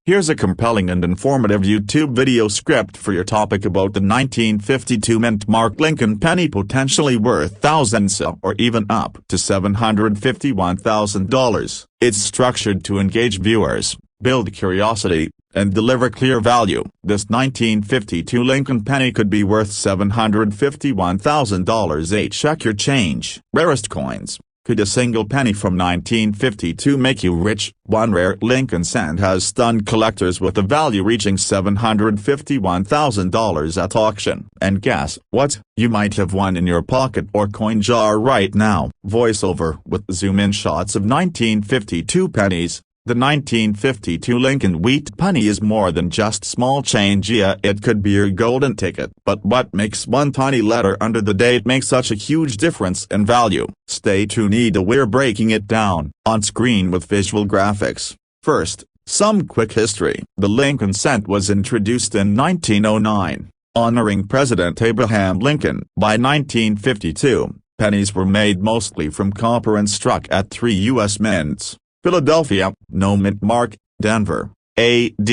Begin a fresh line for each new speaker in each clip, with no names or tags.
Here's a compelling and informative YouTube video script for your topic about the 1952 mint-marked Lincoln penny, potentially worth thousands or even up to $751,000. It's structured to engage viewers, build curiosity, and deliver clear value. This 1952 Lincoln penny could be worth $751,000. Check your change. Rarest coins. Could a single penny from 1952 make you rich? One rare Lincoln cent has stunned collectors with a value reaching $751,000 at auction. And guess what? You might have one in your pocket or coin jar right now. Voiceover with zoom-in shots of 1952 pennies. The 1952 Lincoln wheat penny is more than just small change. Yeah, it could be your golden ticket. But what makes one tiny letter under the date make such a huge difference in value? Stay tuned, we're breaking it down on screen with visual graphics. First, some quick history. The Lincoln cent was introduced in 1909, honoring President Abraham Lincoln. By 1952, pennies were made mostly from copper and struck at 3 U.S. mints: Philadelphia, no mint mark; Denver, AD,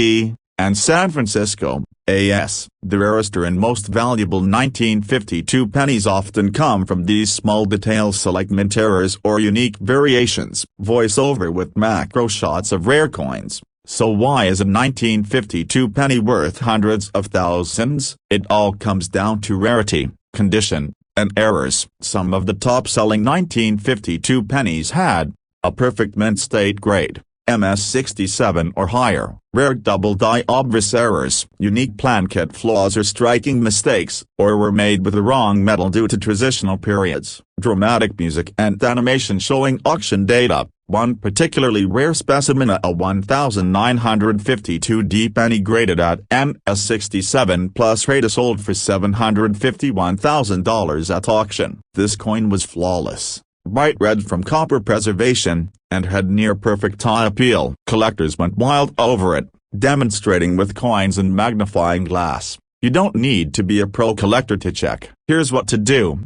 and San Francisco, AS. The rarest and most valuable 1952 pennies often come from these small details like mint errors or unique variations. Voiceover with macro shots of rare coins. So why is a 1952 penny worth hundreds of thousands? It all comes down to rarity, condition, and errors. Some of the top-selling 1952 pennies had a perfect mint state grade, MS67 or higher, rare double-die obvious errors, unique plankett flaws or striking mistakes, or were made with the wrong metal due to transitional periods. Dramatic music and animation showing auction data. One particularly rare specimen, a 1952D penny graded at MS67 plus rate, sold for $751,000 at auction. This coin was flawless, bright red from copper preservation, and had near-perfect eye appeal. Collectors went wild over it, demonstrating with coins and magnifying glass. You don't need to be a pro collector to check. Here's what to do.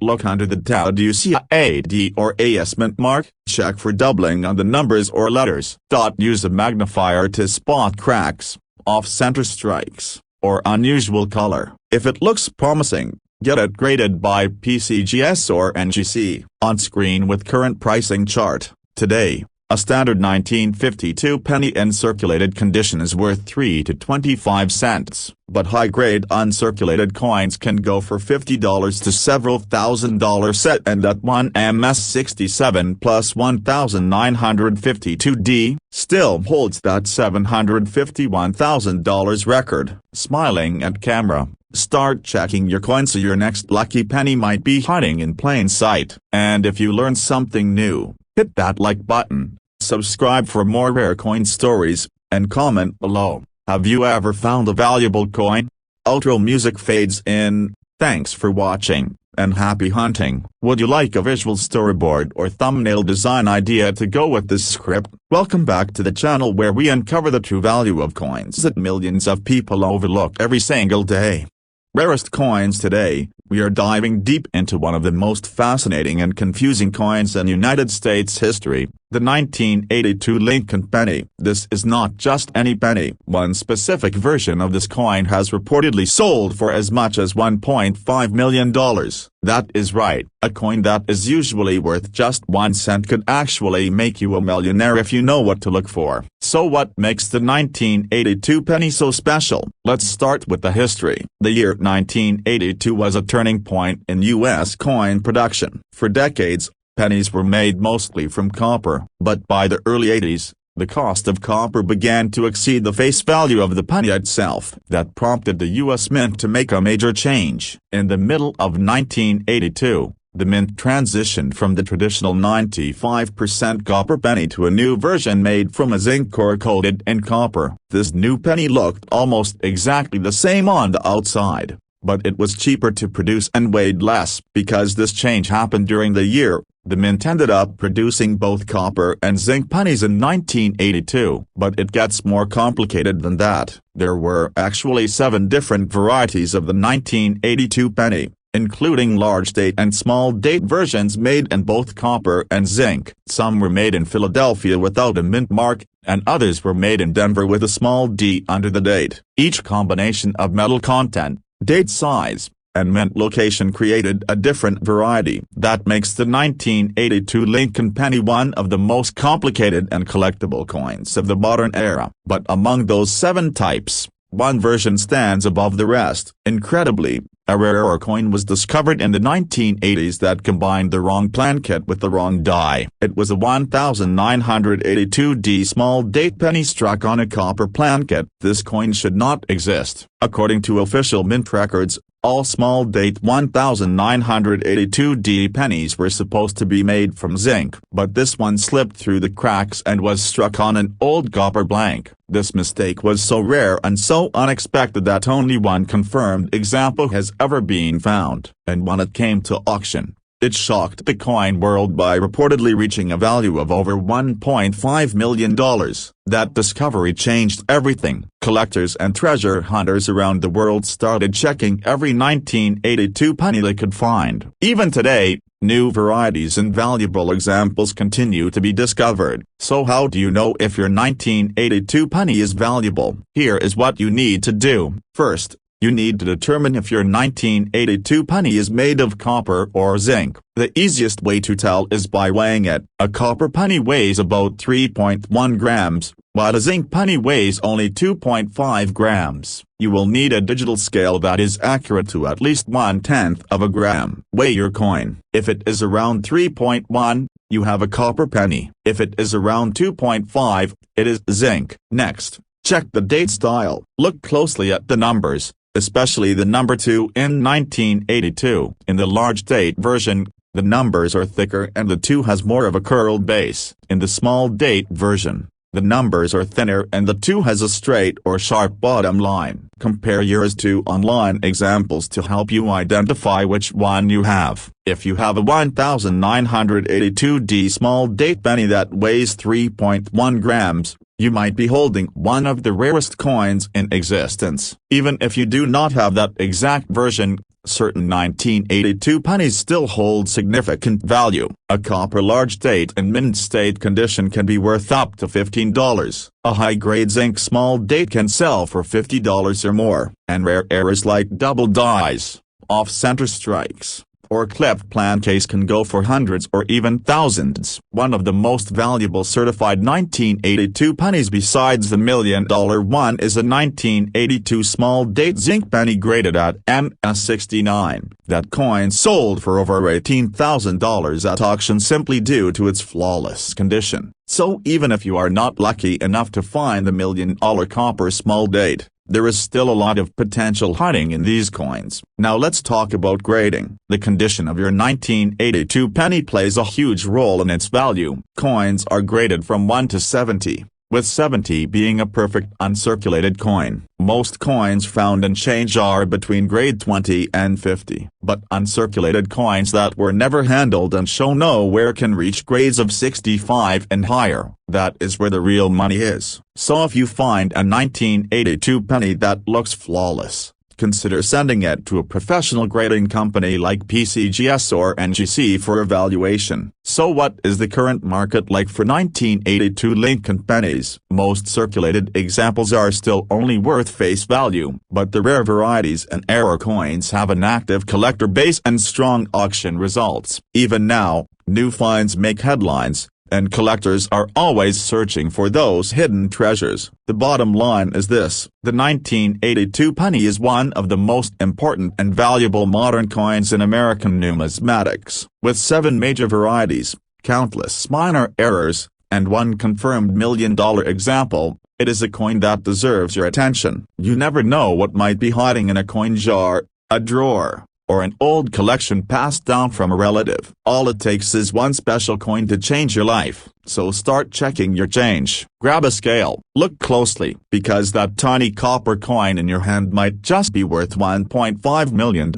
Look under the tab. Do you see a AD or AS mint mark? Check for doubling on the numbers or letters. Use a magnifier to spot cracks, off-center strikes, or unusual color. If it looks promising, get it graded by PCGS or NGC. On screen with current pricing chart. Today, a standard 1952 penny in circulated condition is worth 3 to 25 cents, but high-grade uncirculated coins can go for $50 to several $1,000 set, and that one MS67 plus 1952D still holds that $751,000 record. Smiling at camera. Start checking your coins so your next lucky penny might be hiding in plain sight. And if you learned something new, hit that like button, subscribe for more rare coin stories, and comment below. Have you ever found a valuable coin? Outro music fades in. Thanks for watching, and happy hunting. Would you like a visual storyboard or thumbnail design idea to go with this script? Welcome back to the channel where we uncover the true value of coins that millions of people overlook every single day. Rarest coins. Today, we are diving deep into one of the most fascinating and confusing coins in United States history, the 1982 Lincoln penny. This is not just any penny. One specific version of this coin has reportedly sold for as much as $1.5 million. That is right, a coin that is usually worth just 1 cent could actually make you a millionaire if you know what to look for. So what makes the 1982 penny so special? Let's start with the history. The year 1982 was a turning point in U.S. coin production. For decades, pennies were made mostly from copper, but by the early 80s, the cost of copper began to exceed the face value of the penny itself. That prompted the U.S. Mint to make a major change. In the middle of 1982, the Mint transitioned from the traditional 95% copper penny to a new version made from a zinc core coated in copper. This new penny looked almost exactly the same on the outside, but it was cheaper to produce and weighed less. Because this change happened during the year, the Mint ended up producing both copper and zinc pennies in 1982. But it gets more complicated than that. There were actually 7 different varieties of the 1982 penny, including large date and small date versions made in both copper and zinc. Some were made in Philadelphia without a mint mark, and others were made in Denver with a small d under the date. Each combination of metal content, date size, and mint location created a different variety. That makes the 1982 Lincoln penny one of the most complicated and collectible coins of the modern era. But among those 7 types, one version stands above the rest. Incredibly, a rarer coin was discovered in the 1980s that combined the wrong plan kit with the wrong die. It was a 1982D small date penny struck on a copper plan kit. This coin should not exist. According to official mint records, all small date 1982D pennies were supposed to be made from zinc, but this one slipped through the cracks and was struck on an old copper blank. This mistake was so rare and so unexpected that only one confirmed example has ever been found, and when it came to auction, it shocked the coin world by reportedly reaching a value of over $1.5 million. That discovery changed everything. Collectors and treasure hunters around the world started checking every 1982 penny they could find. Even today, new varieties and valuable examples continue to be discovered. So how do you know if your 1982 penny is valuable? Here is what you need to do. First, you need to determine if your 1982 penny is made of copper or zinc. The easiest way to tell is by weighing it. A copper penny weighs about 3.1 grams, while a zinc penny weighs only 2.5 grams. You will need a digital scale that is accurate to at least 1/10 of a gram. Weigh your coin. If it is around 3.1, you have a copper penny. If it is around 2.5, it is zinc. Next, check the date style. Look closely at the numbers, especially the number 2 in 1982. In the large date version, the numbers are thicker and the 2 has more of a curled base. In the small date version, the numbers are thinner and the 2 has a straight or sharp bottom line. Compare yours to online examples to help you identify which one you have. If you have a 1982D small date penny that weighs 3.1 grams, you might be holding one of the rarest coins in existence. Even if you do not have that exact version, certain 1982 pennies still hold significant value. A copper large date in mint state condition can be worth up to $15. A high-grade zinc small date can sell for $50 or more. And rare errors like double dies, off-center strikes, or clipped plan case can go for hundreds or even thousands. One of the most valuable certified 1982 pennies besides the $1 million one is a 1982 small date zinc penny graded at MS69. That coin sold for over $18,000 at auction simply due to its flawless condition. So even if you are not lucky enough to find the $1 million copper small date, there is still a lot of potential hiding in these coins. Now let's talk about grading. The condition of your 1982 penny plays a huge role in its value. Coins are graded from 1 to 70, with 70 being a perfect uncirculated coin. Most coins found in change are between grade 20 and 50, but uncirculated coins that were never handled and show nowhere can reach grades of 65 and higher. That is where the real money is. So if you find a 1982 penny that looks flawless, consider sending it to a professional grading company like PCGS or NGC for evaluation. So what is the current market like for 1982 Lincoln pennies? Most circulated examples are still only worth face value, but the rare varieties and error coins have an active collector base and strong auction results. Even now, new finds make headlines, and collectors are always searching for those hidden treasures. The bottom line is this: the 1982 penny is one of the most important and valuable modern coins in American numismatics. With 7 major varieties, countless minor errors, and one confirmed $1 million example, it is a coin that deserves your attention. You never know what might be hiding in a coin jar, a drawer, or an old collection passed down from a relative. All it takes is one special coin to change your life. So start checking your change. Grab a scale. Look closely, because that tiny copper coin in your hand might just be worth $1.5 million.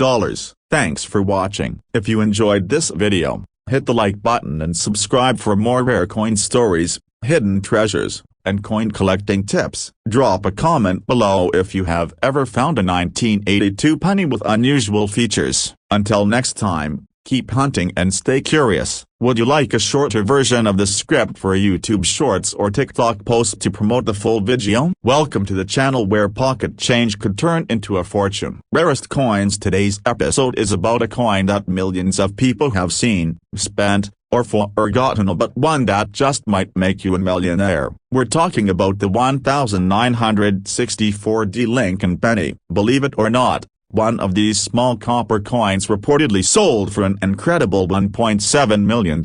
Thanks for watching. If you enjoyed this video, hit the like button and subscribe for more rare coin stories, hidden treasures, and coin collecting tips. Drop a comment below if you have ever found a 1982 penny with unusual features. Until next time, keep hunting and stay curious. Would you like a shorter version of the script for YouTube Shorts or TikTok post to promote the full video? Welcome to the channel where pocket change could turn into a fortune. Rarest coins. Today's episode is about a coin that millions of people have seen, spent, or forgotten, but one that just might make you a millionaire. We're talking about the 1964 Lincoln penny. Believe it or not, one of these small copper coins reportedly sold for an incredible $1.7 million.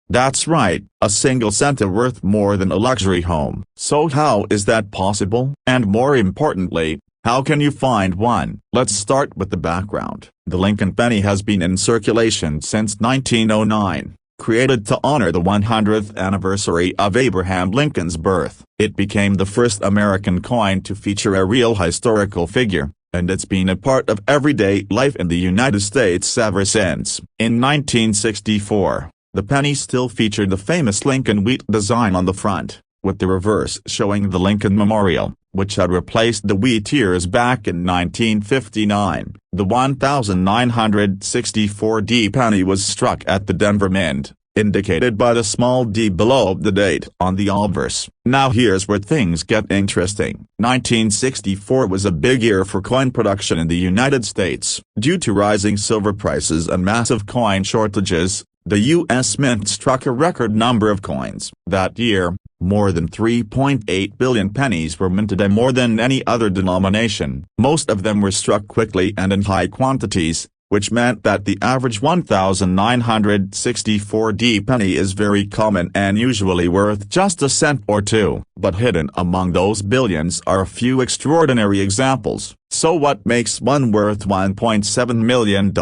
That's right, a single cent is worth more than a luxury home. So how is that possible? And more importantly, how can you find one? Let's start with the background. The Lincoln penny has been in circulation since 1909. Created to honor the 100th anniversary of Abraham Lincoln's birth, it became the first American coin to feature a real historical figure, and it's been a part of everyday life in the United States ever since. In 1964, the penny still featured the famous Lincoln wheat design on the front, with the reverse showing the Lincoln Memorial, which had replaced the wheat years back in 1959. The 1964 penny was struck at the Denver Mint, indicated by the small d below the date on the obverse. Now here's where things get interesting. 1964 was a big year for coin production in the United States. Due to rising silver prices and massive coin shortages, the U.S. Mint struck a record number of coins. That year, more than 3.8 billion pennies were minted, and more than any other denomination. Most of them were struck quickly and in high quantities, which meant that the average 1964 penny is very common and usually worth just a cent or two. But hidden among those billions are a few extraordinary examples. So what makes one worth $1.7 million?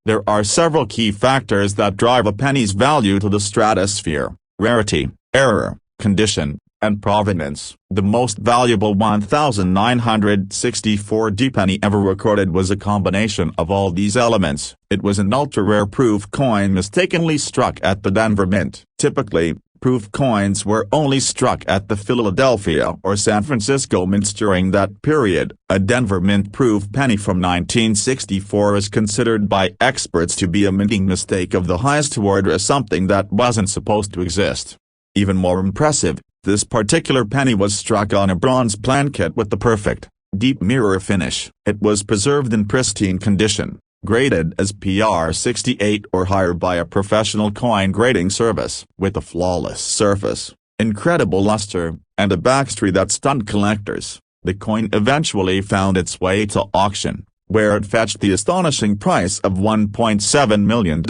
There are several key factors that drive a penny's value to the stratosphere: rarity, error, condition, and provenance. The most valuable 1964 penny ever recorded was a combination of all these elements. It was an ultra-rare proof coin mistakenly struck at the Denver Mint. Typically, proof coins were only struck at the Philadelphia or San Francisco mints during that period. A Denver Mint proof penny from 1964 is considered by experts to be a minting mistake of the highest order, something that wasn't supposed to exist. Even more impressive, this particular penny was struck on a bronze plankette with the perfect, deep mirror finish. It was preserved in pristine condition, graded as PR 68 or higher by a professional coin grading service. With a flawless surface, incredible luster, and a backstory that stunned collectors, the coin eventually found its way to auction, where it fetched the astonishing price of $1.7 million.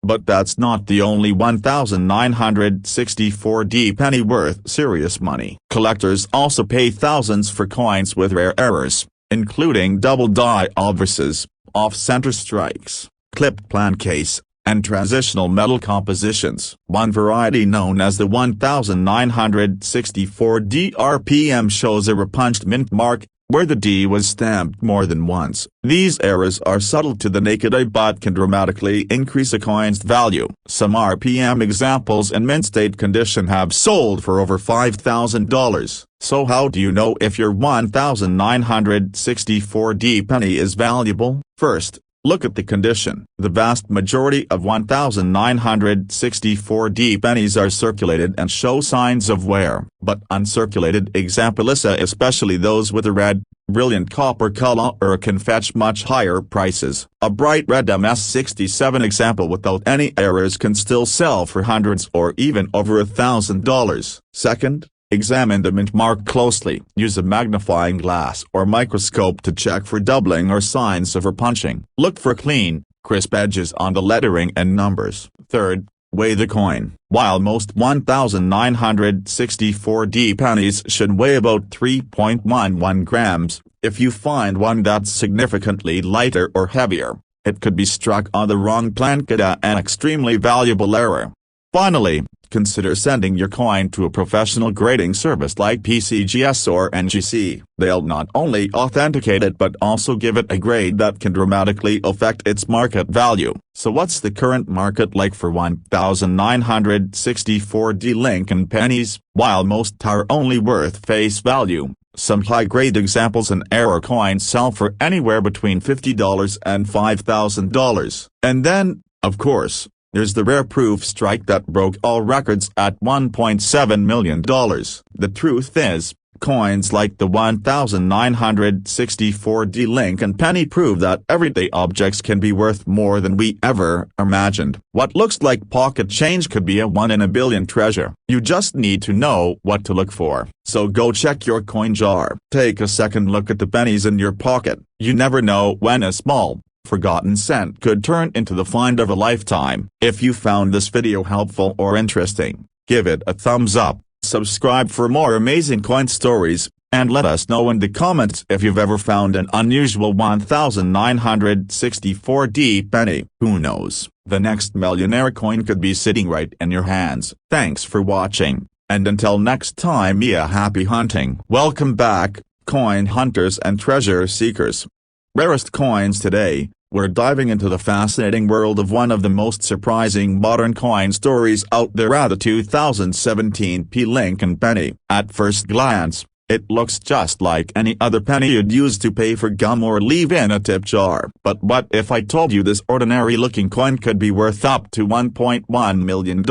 But that's not the only 1964 penny worth serious money. Collectors also pay thousands for coins with rare errors, including double-die obverses, off-center strikes, clipped plancase, and transitional metal compositions. One variety, known as the 1964 RPM, shows a repunched mint mark, where the D was stamped more than once. These errors are subtle to the naked eye but can dramatically increase a coin's value. Some RPM examples in mint state condition have sold for over $5,000. So how do you know if your 1964 penny is valuable? First, look at the condition. The vast majority of 1964 pennies are circulated and show signs of wear. But uncirculated examples, especially those with a red, brilliant copper color, can fetch much higher prices. A bright red MS-67 example without any errors can still sell for hundreds or even over $1,000. Second, examine the mint mark closely. Use a magnifying glass or microscope to check for doubling or signs of repunching. Look for clean, crisp edges on the lettering and numbers. Third, weigh the coin. While most 1964 pennies should weigh about 3.11 grams, if you find one that's significantly lighter or heavier, it could be struck on the wrong plankette, an extremely valuable error. Finally, consider sending your coin to a professional grading service like PCGS or NGC. They'll not only authenticate it but also give it a grade that can dramatically affect its market value. So what's the current market like for 1964 Lincoln pennies? While most are only worth face value, Some high-grade examples and error coins sell for anywhere between $50 and $5,000. And then, of course, there's the rare proof strike that broke all records at $1.7 million. The truth is, coins like the 1964D Lincoln penny prove that everyday objects can be worth more than we ever imagined. What looks like pocket change could be a one-in-a-billion treasure. You just need to know what to look for. So go check your coin jar. Take a second look at the pennies in your pocket. You never know when a small, forgotten cent could turn into the find of a lifetime. If you found this video helpful or interesting, give it a thumbs up. Subscribe for more amazing coin stories, and let us know in the comments if you've ever found an unusual 1964D penny. Who knows, the next millionaire coin could be sitting right in your hands. Thanks for watching, and until next time, happy hunting. Welcome back, coin hunters and treasure seekers. Rarest coins today. We're diving into the fascinating world of one of the most surprising modern coin stories out there, the 2017 Lincoln penny. At first glance, it looks just like any other penny you'd use to pay for gum or leave in a tip jar. But what if I told you this ordinary-looking coin could be worth up to $1.1 million?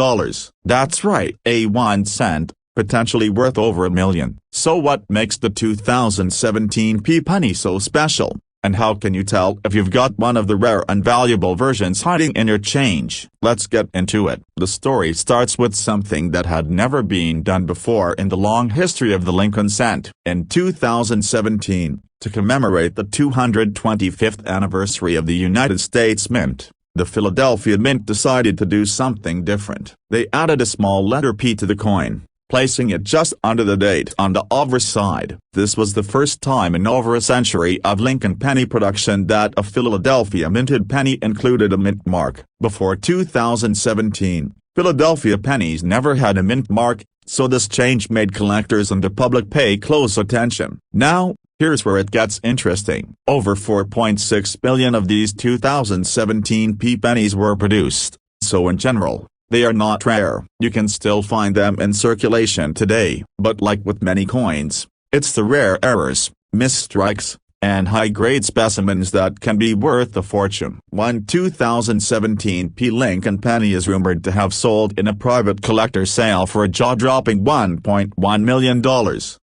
That's right, a 1 cent, potentially worth over $1 million. So what makes the 2017 penny so special? And how can you tell if you've got one of the rare and valuable versions hiding in your change? Let's get into it. The story starts with something that had never been done before in the long history of the Lincoln cent. In 2017, to commemorate the 225th anniversary of the United States Mint, the Philadelphia Mint decided to do something different. They added a small letter P to the coin, placing it just under the date on the obverse side. This was the first time in over a century of Lincoln penny production that a Philadelphia minted penny included a mint mark. Before 2017, Philadelphia pennies never had a mint mark, so this change made collectors and the public pay close attention. Now, here's where it gets interesting. Over 4.6 billion of these 2017 pennies were produced, so in general, they are not rare. You can still find them in circulation today, but like with many coins, it's the rare errors, misstrikes, and high-grade specimens that can be worth a fortune. One 2017 Lincoln penny is rumored to have sold in a private collector sale for a jaw-dropping $1.1 million.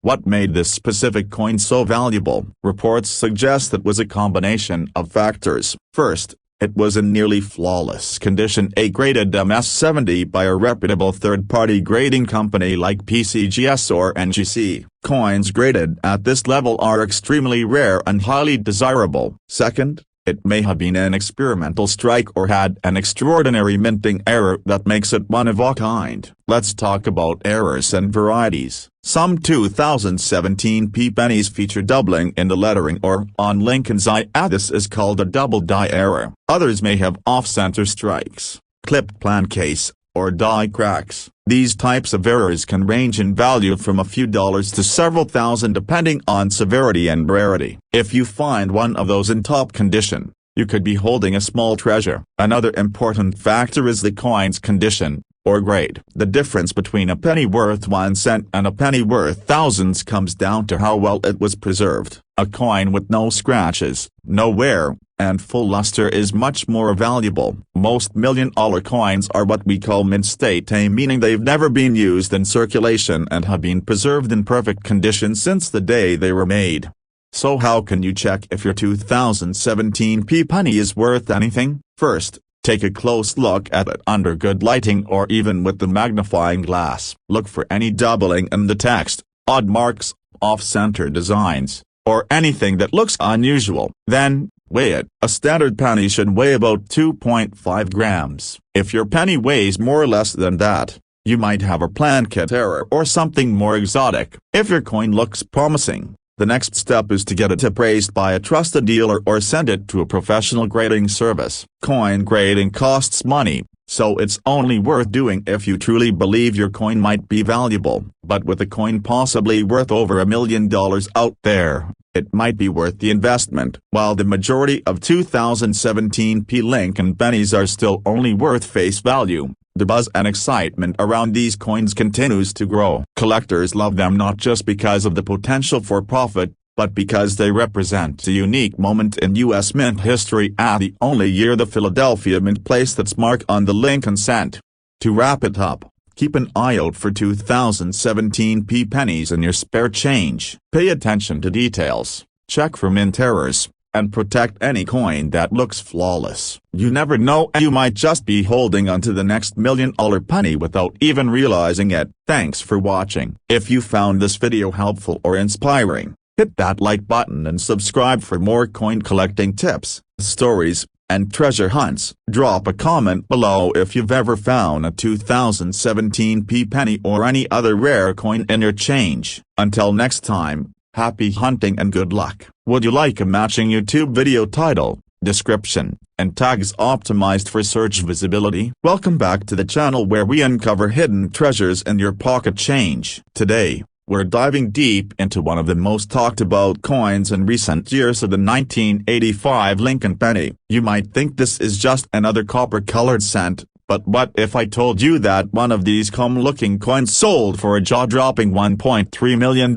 What made this specific coin so valuable? Reports suggest it was a combination of factors. First, it was in nearly flawless condition, graded MS-70 by a reputable third-party grading company like PCGS or NGC. Coins graded at this level are extremely rare and highly desirable. Second, it may have been an experimental strike or had an extraordinary minting error that makes it one of a kind. Let's talk about errors and varieties. Some 2017 pennies feature doubling in the lettering or on Lincoln's eye. This is called a double die error. Others may have off-center strikes, clipped plan case, or die cracks. These types of errors can range in value from a few dollars to several thousand depending on severity and rarity. If you find one of those in top condition, you could be holding a small treasure. Another important factor is the coin's condition, or grade. The difference between a penny worth 1 cent and a penny worth thousands comes down to how well it was preserved. A coin with no scratches, no wear, and full luster is much more valuable. Most million-dollar coins are what we call mint state, meaning they've never been used in circulation and have been preserved in perfect condition since the day they were made. So how can you check if your 2017 penny is worth anything? First, take a close look at it under good lighting or even with the magnifying glass. Look for any doubling in the text, odd marks, off-center designs, or anything that looks unusual. Then, weigh it. A standard penny should weigh about 2.5 grams. If your penny weighs more or less than that, you might have a plankett error or something more exotic. If your coin looks promising, the next step is to get it appraised by a trusted dealer or send it to a professional grading service. Coin grading costs money, so it's only worth doing if you truly believe your coin might be valuable. But with a coin possibly worth over $1 million out there, it might be worth the investment. While the majority of 2017 Lincoln pennies are still only worth face value, The buzz and excitement around these coins continues to grow. Collectors love them not just because of the potential for profit, but because they represent a unique moment in U.S. mint history and the only year the Philadelphia Mint placed its mark on the Lincoln cent. To wrap it up, keep an eye out for 2017 pennies in your spare change. Pay attention to details, check for mint errors, and protect any coin that looks flawless. You never know, you might just be holding onto the next $1 million penny without even realizing it. Thanks for watching. If you found this video helpful or inspiring, hit that like button and subscribe for more coin collecting tips, stories, and treasure hunts. Drop a comment below if you've ever found a 2017 penny or any other rare coin in your change. Until next time, happy hunting and good luck. Would you like a matching YouTube video title, description, and tags optimized for search visibility? Welcome back to the channel where we uncover hidden treasures in your pocket change. Today, we're diving deep into one of the most talked about coins in recent years, of the 1985 Lincoln penny. You might think this is just another copper-colored cent, but what if I told you that one of these calm-looking coins sold for a jaw-dropping $1.3 million?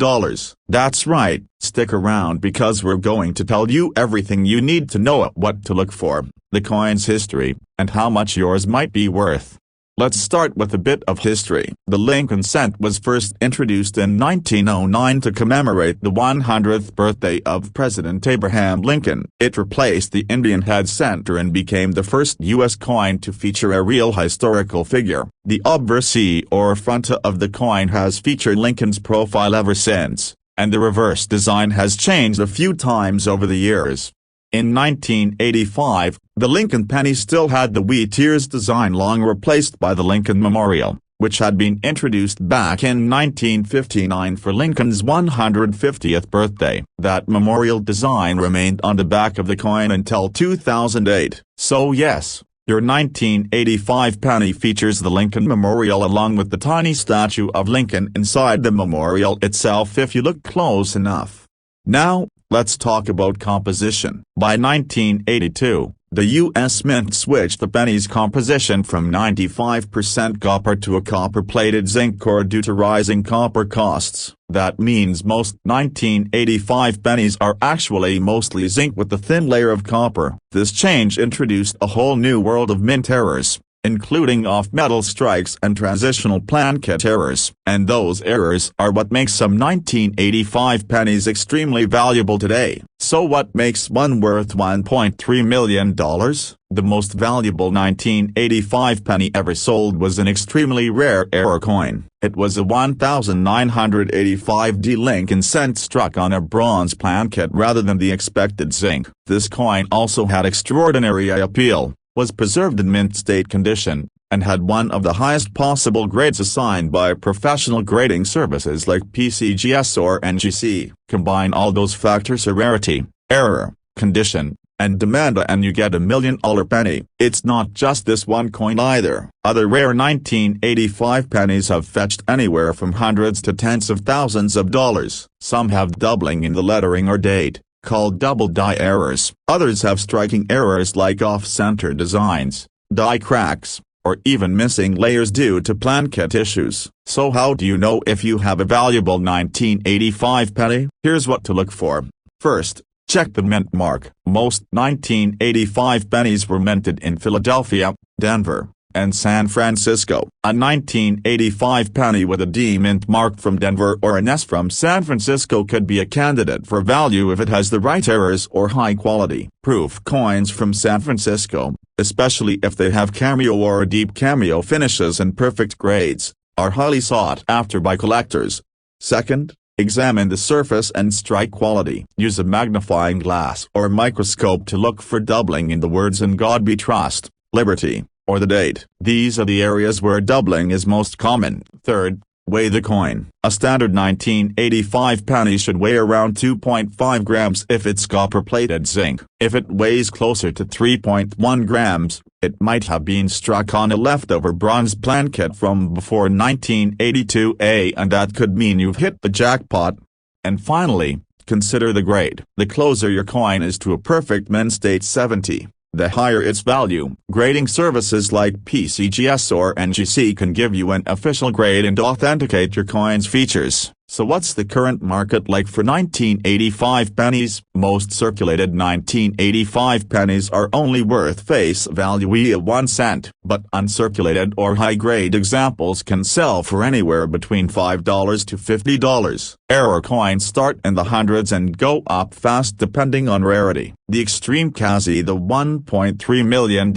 That's right, stick around because we're going to tell you everything you need to know, what to look for, the coin's history, and how much yours might be worth. Let's start with a bit of history. The Lincoln cent was first introduced in 1909 to commemorate the 100th birthday of President Abraham Lincoln. It replaced the Indian head cent and became the first U.S. coin to feature a real historical figure. The obverse or front of the coin has featured Lincoln's profile ever since, and the reverse design has changed a few times over the years. In 1985, the Lincoln penny still had the wheat ears design, long replaced by the Lincoln Memorial, which had been introduced back in 1959 for Lincoln's 150th birthday. That memorial design remained on the back of the coin until 2008. So yes, your 1985 penny features the Lincoln Memorial along with the tiny statue of Lincoln inside the memorial itself if you look close enough. Now, let's talk about composition. By 1982, the U.S. Mint switched the penny's composition from 95% copper to a copper-plated zinc core due to rising copper costs. That means most 1985 pennies are actually mostly zinc with a thin layer of copper. This change introduced a whole new world of mint errors, including off-metal strikes and transitional planchet errors. And those errors are what makes some 1985 pennies extremely valuable today. So what makes one worth $1.3 million? The most valuable 1985 penny ever sold was an extremely rare error coin. It was a 1985D Lincoln cent struck on a bronze planchet rather than the expected zinc. This coin also had extraordinary appeal, was preserved in mint state condition, and had one of the highest possible grades assigned by professional grading services like PCGS or NGC. Combine all those factors: rarity, error, condition, and demand, and you get $1 million penny. It's not just this one coin either. Other rare 1985 pennies have fetched anywhere from hundreds to tens of thousands of dollars. Some have doubling in the lettering or date, called double die errors. Others have striking errors like off-center designs, die cracks, or even missing layers due to planchet issues. So how do you know if you have a valuable 1985 penny? Here's what to look for. First, check the mint mark. Most 1985 pennies were minted in Philadelphia, Denver, and San Francisco. A 1985 penny with a D mint mark from Denver or an S from San Francisco could be a candidate for value if it has the right errors or high-quality proof. Coins from San Francisco, especially if they have cameo or deep cameo finishes and perfect grades, are highly sought after by collectors. Second, examine the surface and strike quality. Use a magnifying glass or microscope to look for doubling in the words "In God We Trust," "Liberty," or the date. These are the areas where doubling is most common. Third, weigh the coin. A standard 1985 penny should weigh around 2.5 grams if it's copper-plated zinc. If it weighs closer to 3.1 grams, it might have been struck on a leftover bronze planchet from before 1982, and that could mean you've hit the jackpot. And finally, consider the grade. The closer your coin is to a perfect mint state 70, the higher its value. Grading services like PCGS or NGC can give you an official grade and authenticate your coin's features. So what's the current market like for 1985 pennies? Most circulated 1985 pennies are only worth face value of 1 cent, but uncirculated or high-grade examples can sell for anywhere between $5 to $50. Error coins start in the hundreds and go up fast depending on rarity. The extreme Kazi, the $1.3 million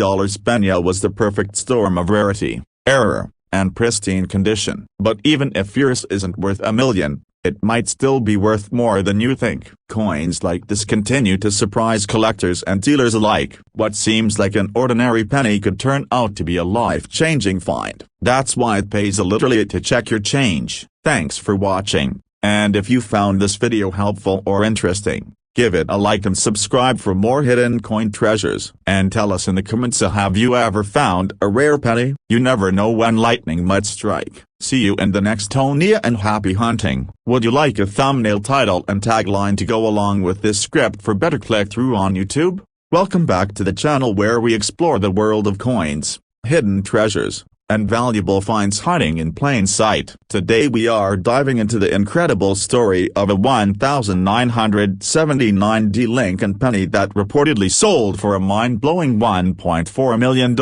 penny, was the perfect storm of rarity, error, and pristine condition. But even if yours isn't worth $1 million, it might still be worth more than you think. Coins like this continue to surprise collectors and dealers alike. What seems like an ordinary penny could turn out to be a life-changing find. That's why it pays a little to check your change. Thanks for watching, and if you found this video helpful or interesting, give it a like and subscribe for more hidden coin treasures. And tell us in the comments, have you ever found a rare penny? You never know when lightning might strike. See you in the next Tonia, and happy hunting. Would you like a thumbnail title and tagline to go along with this script for better click-through on YouTube? Welcome back to the channel where we explore the world of coins, hidden treasures, and valuable finds hiding in plain sight. Today we are diving into the incredible story of a 1979 Lincoln penny that reportedly sold for a mind-blowing $1.4 million.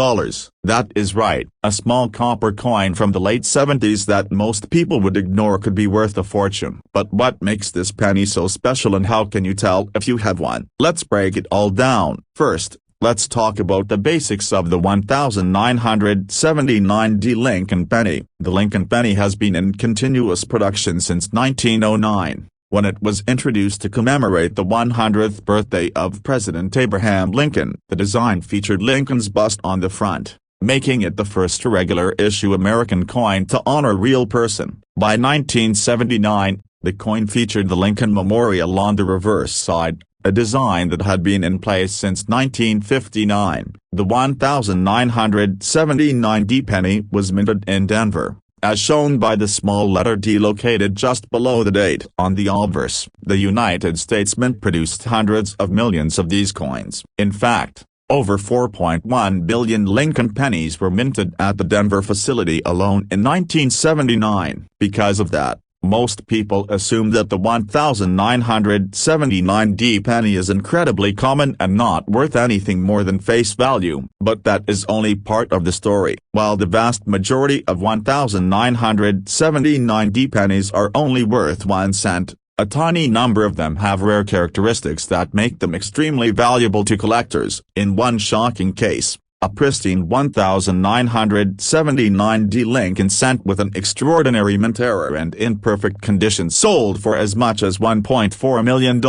That is right, a small copper coin from the late 70s that most people would ignore could be worth a fortune. But what makes this penny so special, and how can you tell if you have one? Let's break it all down. First, let's talk about the basics of the 1979 Lincoln penny. The Lincoln penny has been in continuous production since 1909, when it was introduced to commemorate the 100th birthday of President Abraham Lincoln. The design featured Lincoln's bust on the front, making it the first regular issue American coin to honor a real person. By 1979, the coin featured the Lincoln Memorial on the reverse side, a design that had been in place since 1959. The 1979 penny was minted in Denver, as shown by the small letter D located just below the date on the obverse. The United States Mint produced hundreds of millions of these coins. In fact, over 4.1 billion Lincoln pennies were minted at the Denver facility alone in 1979. Because of that, most people assume that the 1979 penny is incredibly common and not worth anything more than face value. But that is only part of the story. While the vast majority of 1979 pennies are only worth 1 cent, a tiny number of them have rare characteristics that make them extremely valuable to collectors. In one shocking case, a pristine 1979 Lincoln cent with an extraordinary mint error and in perfect condition sold for as much as $1.4 million.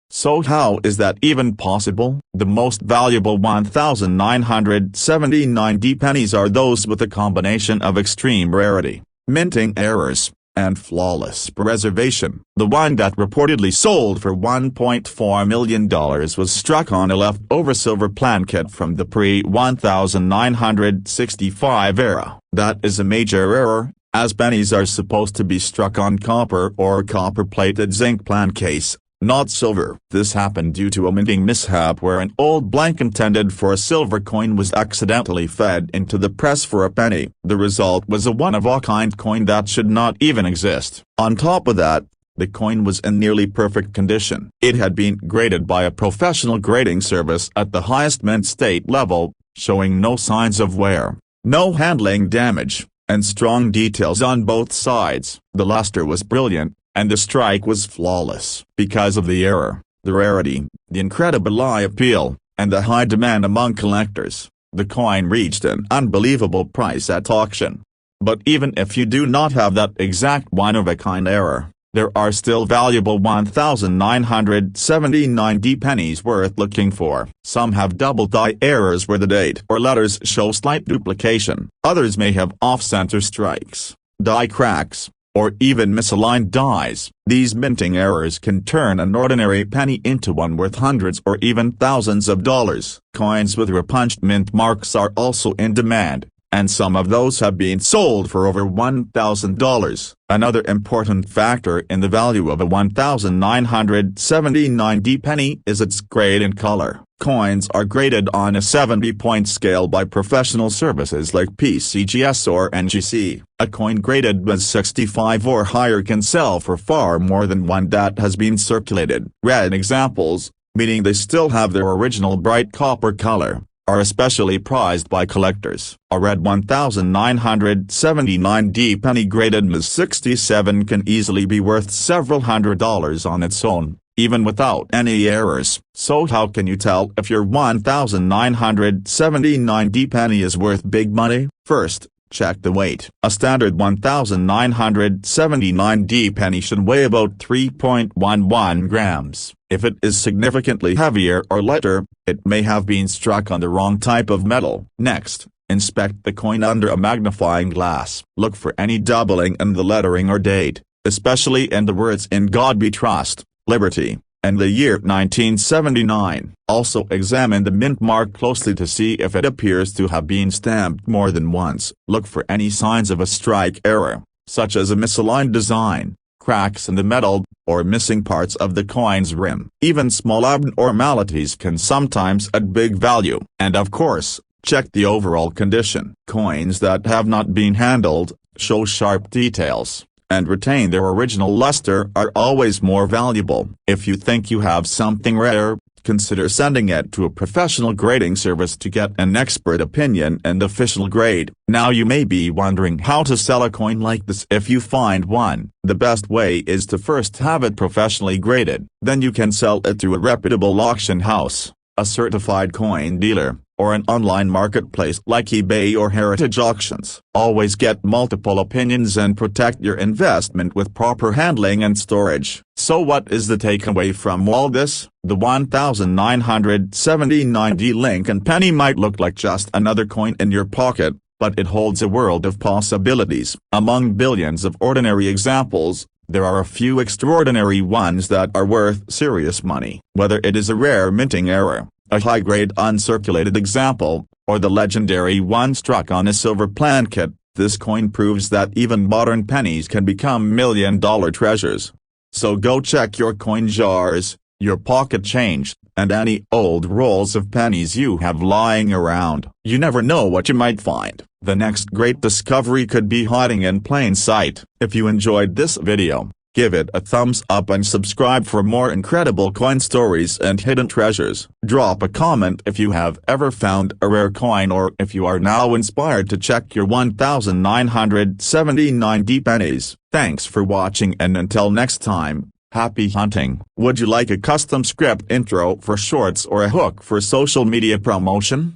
So how is that even possible? The most valuable 1979 pennies are those with a combination of extreme rarity, minting errors, and flawless preservation. The one that reportedly sold for $1.4 million was struck on a leftover silver plankett from the pre-1965 era. That is a major error, as pennies are supposed to be struck on copper or copper-plated zinc plankets, not silver. This happened due to a minting mishap where an old blank intended for a silver coin was accidentally fed into the press for a penny. The result was a one-of-a-kind coin that should not even exist. On top of that, the coin was in nearly perfect condition. It had been graded by a professional grading service at the highest mint state level, showing no signs of wear, no handling damage, and strong details on both sides. The luster was brilliant, and the strike was flawless. Because of the error, the rarity, the incredible eye appeal, and the high demand among collectors, the coin reached an unbelievable price at auction. But even if you do not have that exact one-of-a-kind error, there are still valuable 1979 pennies worth looking for. Some have double die errors where the date or letters show slight duplication. Others may have off-center strikes, die cracks, or even misaligned dies. These minting errors can turn an ordinary penny into one worth hundreds or even thousands of dollars. Coins with repunched mint marks are also in demand, and some of those have been sold for over $1,000. Another important factor in the value of a 1979 penny is its grade and color. Coins are graded on a 70-point scale by professional services like PCGS or NGC. A coin graded as 65 or higher can sell for far more than one that has been circulated. Red examples, meaning they still have their original bright copper color, are especially prized by collectors. A red 1979D penny graded as 67 can easily be worth several $100s on its own, even without any errors. So how can you tell if your 1979D penny is worth big money? First, check the weight. A standard 1979D penny should weigh about 3.11 grams. If it is significantly heavier or lighter, it may have been struck on the wrong type of metal. Next, inspect the coin under a magnifying glass. Look for any doubling in the lettering or date, especially in the words "In God We Trust," "Liberty," and the year 1979. Also examine the mint mark closely to see if it appears to have been stamped more than once. Look for any signs of a strike error, such as a misaligned design, cracks in the metal, or missing parts of the coin's rim. Even small abnormalities can sometimes add big value. And of course, check the overall condition. Coins that have not been handled, show sharp details, and retain their original luster are always more valuable. If you think you have something rare, consider sending it to a professional grading service to get an expert opinion and official grade. Now you may be wondering how to sell a coin like this if you find one. The best way is to first have it professionally graded. Then you can sell it to a reputable auction house, a certified coin dealer, or an online marketplace like eBay or Heritage Auctions. Always get multiple opinions and protect your investment with proper handling and storage. So what is the takeaway from all this? The 1979D Lincoln penny might look like just another coin in your pocket, but it holds a world of possibilities. Among billions of ordinary examples, there are a few extraordinary ones that are worth serious money. Whether it is a rare minting error, a high-grade uncirculated example, or the legendary one struck on a silver planchet, this coin proves that even modern pennies can become million-dollar treasures. So go check your coin jars, your pocket change, and any old rolls of pennies you have lying around. You never know what you might find. The next great discovery could be hiding in plain sight. If you enjoyed this video, give it a thumbs up and subscribe for more incredible coin stories and hidden treasures. Drop a comment if you have ever found a rare coin or if you are now inspired to check your 1979D pennies. Thanks for watching, and until next time, happy hunting. Would you like a custom script intro for shorts or a hook for social media promotion?